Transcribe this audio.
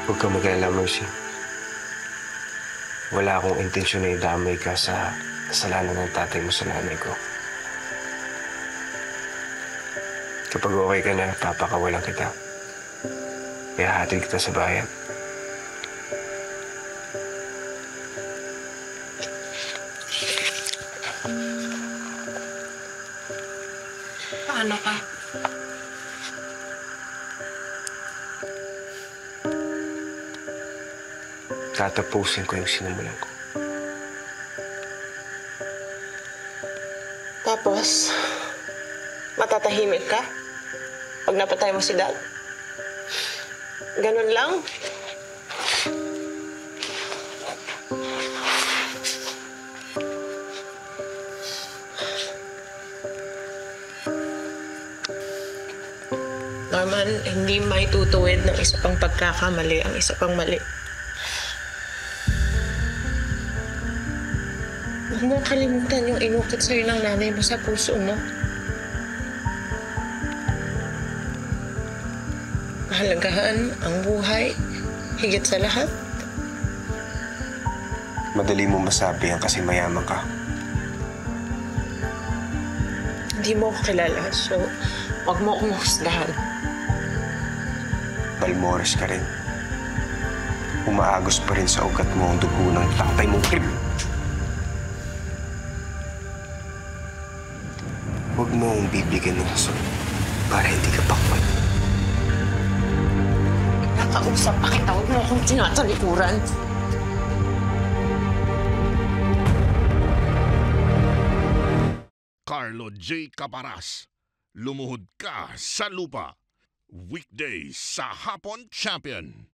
Huwag kang mag-alala, Mercy. Wala akong intensyon na idamay ka sa kasalanan ng tatay mo sa nanay ko. Kapag okay ka na, papakawalan kita. Ihahatid kita sa bayan. Paano ka? Tatapusin ko yung sinimulan ko. Tapos, matatahimik ka? Pag napatay mo si Dad? Ganun lang? Norman, hindi maitutuwid ng isa pang pagkakamali ang isa pang mali. Huwag mong kalimutan yung inukit sa'yo ng nanay mo sa puso mo. Pahalagahan ang buhay, higit sa lahat. Madali mo masabi yan kasi mayaman ka. Hindi mo ako kilala, so huwag mo akong husgahan. Balmores ka rin. Umaagos pa rin sa ugat mo ang dugo ng tatay mong krib. Huwag mo akong bibigyan ng rason para hindi ka pakwan. Nakausap pa kita, huwag mo akong tinatalikuran. Carlo J. Caparas, Lumuhod Ka sa Lupa. Weekdays sa Hapon Champion.